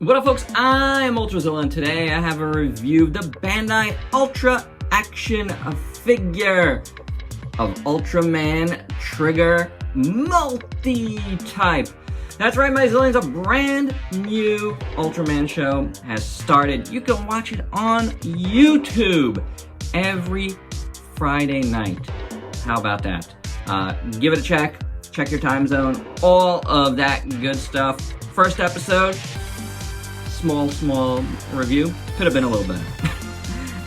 What up, folks? I'm Ultrazilla, and today I have a review of the Bandai Ultra Action figure of Ultraman Trigger Multi-Type. That's right, my Zillions, a brand new Ultraman show has started. You can watch it on YouTube every Friday night. How about that? Give it a check your time zone, all of that good stuff. First episode, small review. Could have been a little better.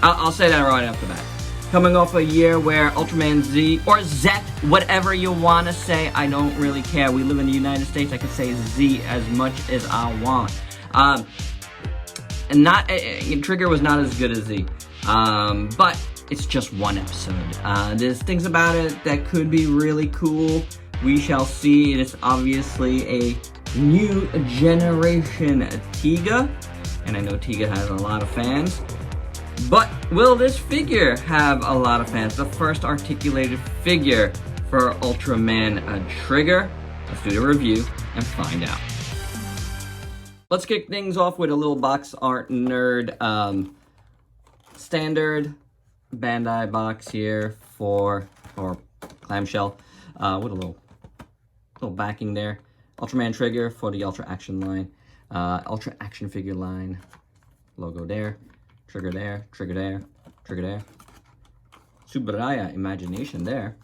I'll say that right off the bat. Coming off a year where Ultraman Z, or Z, whatever you want to say, I don't really care. We live in the United States. I can say Z as much as I want. Trigger was not as good as Z. But it's just one episode. There's things about it that could be really cool. We shall see. It is obviously a new generation Tiga, and I know Tiga has a lot of fans, but will this figure have a lot of fans? The first articulated figure for Ultraman Trigger. Let's do the review and find out. Let's kick things off with a little box art nerd. Standard Bandai box here or clamshell with a little backing there. Ultraman Trigger for the Ultra Action line. Ultra Action figure line. Logo there. Trigger there. Trigger there. Trigger there. Subaraya Imagination there.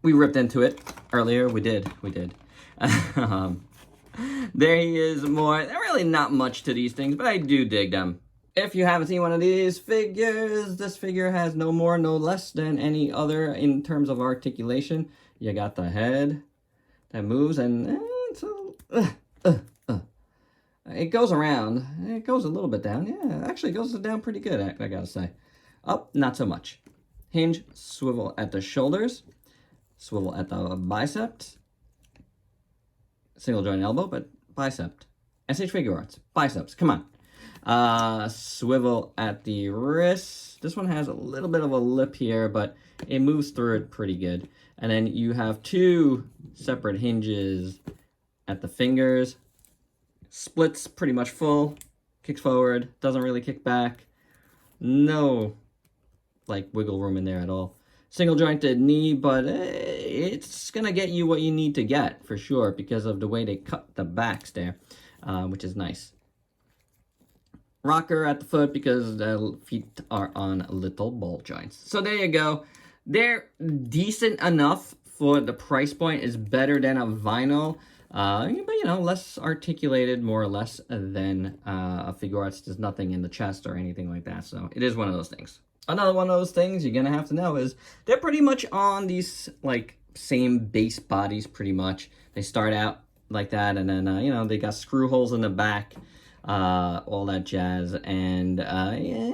We ripped into it earlier. We did. There he is more. Really not much to these things, but I do dig them. If you haven't seen one of these figures, this figure has no more, no less than any other in terms of articulation. You got the head that moves, and it goes around. It goes a little bit down. Yeah, actually goes down pretty good, I gotta say. Up, not so much. Hinge, swivel at the shoulders, swivel at the biceps, single joint elbow, but bicep. SH Figure Arts, biceps, come on. Swivel at the wrist. This one has a little bit of a lip here, but it moves through it pretty good. And then you have two separate hinges at the fingers. Splits pretty much full. Kicks forward. Doesn't really kick back. No, wiggle room in there at all. Single jointed knee, but it's going to get you what you need to get, for sure, because of the way they cut the backs there, which is nice. Rocker at the foot because the feet are on little ball joints. So there you go. They're decent enough for the price point. Is better than a vinyl, but less articulated more or less than a Figure Arts. There's nothing in the chest or anything like that, so it is one of those things. Another one of those things you're gonna have to know is they're pretty much on these same base bodies pretty much. They start out like that, and then they got screw holes in the back, all that jazz, and yeah,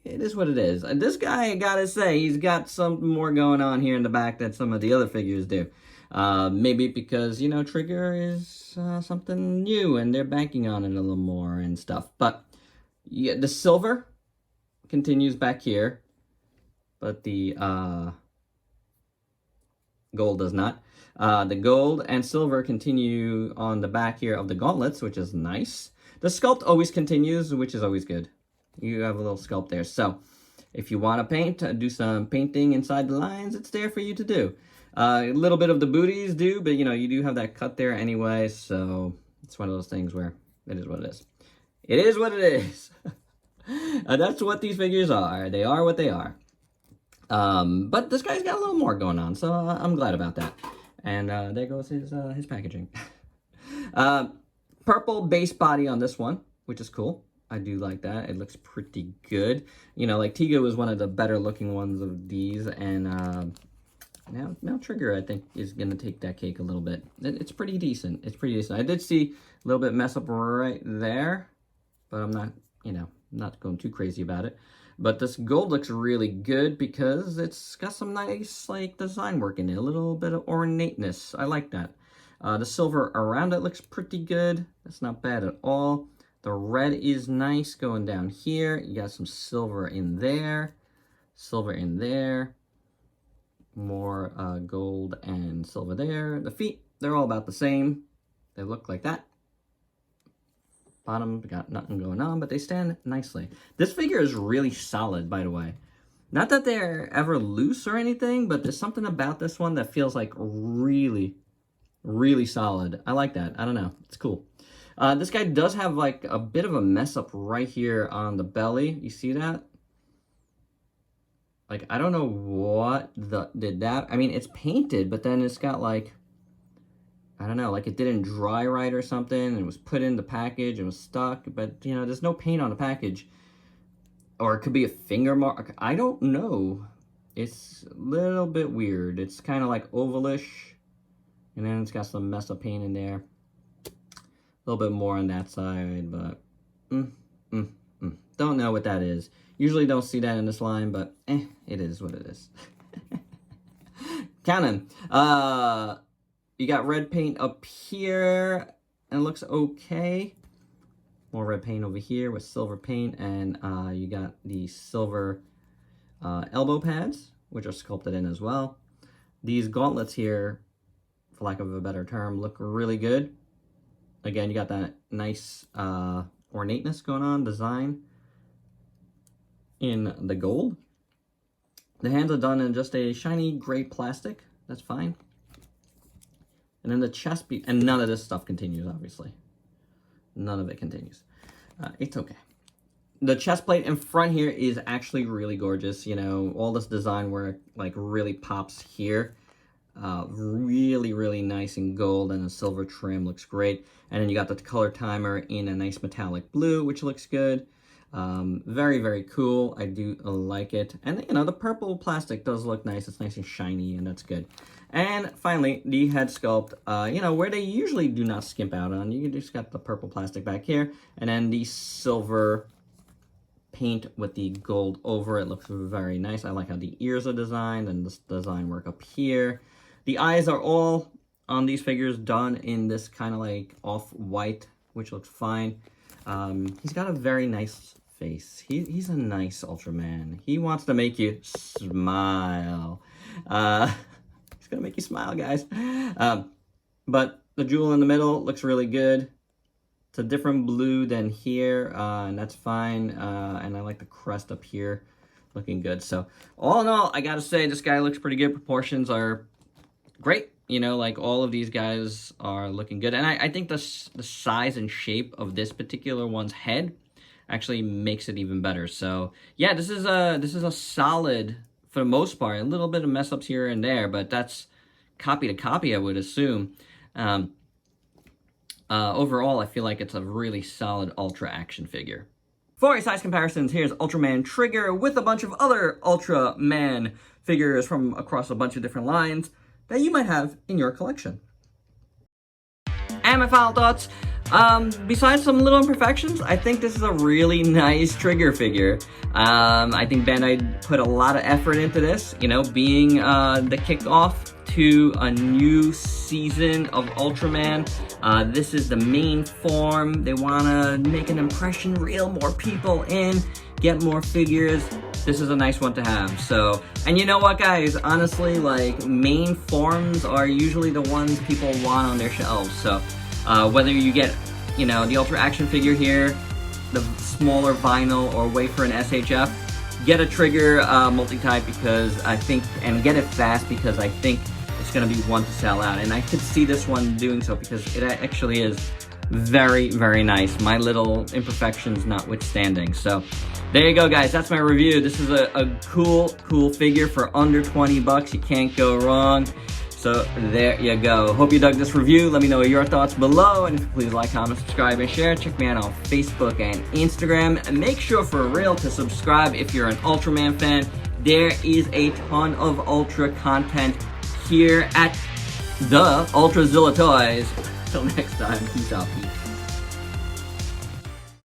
it is what it is. This guy, I gotta say, he's got something more going on here in the back than some of the other figures do. Maybe because, Trigger is something new and they're banking on it a little more and stuff. But yeah, the silver continues back here, but the gold does not. The gold and silver continue on the back here of the gauntlets, which is nice. The sculpt always continues, which is always good. You have a little sculpt there. So if you want to paint, do some painting inside the lines, it's there for you to do. A little bit of the booties do, but you do have that cut there anyway. So it's one of those things where it is what it is. It is what it is. That's what these figures are. They are what they are. But this guy's got a little more going on, so I'm glad about that. And there goes his packaging. Purple base body on this one, which is cool. I do like that. It looks pretty good. Tiga was one of the better looking ones of these, and now Trigger, I think, is going to take that cake a little bit. It's pretty decent. It's pretty decent. I did see a little bit mess up right there, but I'm not, not going too crazy about it. But this gold looks really good because it's got some nice, design work in it. A little bit of ornateness. I like that. The silver around it looks pretty good. That's not bad at all. The red is nice going down here. You got some silver in there. Silver in there. More gold and silver there. The feet, they're all about the same. They look like that. Bottom got nothing going on, but they stand nicely. This figure is really solid, by the way. Not that they're ever loose or anything, but there's something about this one that feels like really, really solid. I like that. I don't know. It's cool. This guy does have like a bit of a mess up right here on the belly. You see that? Like, I don't know what did that. I mean, it's painted, but then it's got like, I don't know, like it didn't dry right or something, and it was put in the package and was stuck, but, you know, there's no paint on the package. Or it could be a finger mark. I don't know. It's a little bit weird. It's kind of like ovalish, and then it's got some messed up paint in there. A little bit more on that side, but don't know what that is. Usually don't see that in this line, but it is what it is. Cannon. You got red paint up here, and it looks okay. More red paint over here with silver paint, and you got the silver elbow pads, which are sculpted in as well. These gauntlets here, for lack of a better term, look really good. Again, you got that nice ornateness going on, design in the gold. The hands are done in just a shiny gray plastic. That's fine. And then the chest piece, and none of this stuff continues, obviously. None of it continues. It's okay. The chest plate in front here is actually really gorgeous. You know, all this design work like really pops here. Really, really nice in gold, and a silver trim looks great. And then you got the color timer in a nice metallic blue, which looks good. Very, very cool. I do like it. And, you know, the purple plastic does look nice. It's nice and shiny, and that's good. And finally, the head sculpt, you know, where they usually do not skimp out on. You just got the purple plastic back here, and then the silver paint with the gold over it. Looks very nice. I like how the ears are designed, and this design work up here. The eyes are all on these figures done in this kind of like off-white, which looks fine. He's got a very nice face. He's a nice Ultraman. He wants to make you smile. He's gonna make you smile, guys. But the jewel in the middle looks really good. It's a different blue than here, and that's fine. And I like the crest up here, looking good. So all in all, I gotta say this guy looks pretty good. Proportions are great. You know, like all of these guys are looking good. And I think the size and shape of this particular one's head actually makes it even better. So yeah, this is a solid, for the most part. A little bit of mess ups here and there, but that's copy to copy, I would assume. Overall, I feel like it's a really solid Ultra action figure. For size comparisons, here's Ultraman Trigger with a bunch of other Ultraman figures from across a bunch of different lines that you might have in your collection. And my final thoughts, besides some little imperfections, I think this is a really nice Trigger figure. I think Bandai put a lot of effort into this, you know, being the kickoff to a new season of Ultraman. This is the main form. They want to make an impression, reel more people in, get more figures. This is a nice one to have. So, and you know what, guys? Honestly, like, main forms are usually the ones people want on their shelves. So, whether you get, you know, the Ultra action figure here, the smaller vinyl, or wait for an SHF, get a Trigger multi-type, because I think, and get it fast, because I think it's going to be one to sell out. And I could see this one doing so, because it actually is very, very nice. My little imperfections notwithstanding. So there you go, guys. That's my review. This is a cool figure for under 20 bucks. You can't go wrong. So there you go. Hope you dug this review. Let me know your thoughts below. And if you please like, comment, subscribe, and share. Check me out on Facebook and Instagram. And make sure for real to subscribe if you're an Ultraman fan. There is a ton of Ultra content here at the Ultrazilla Toys. Till next time, peace out, peace.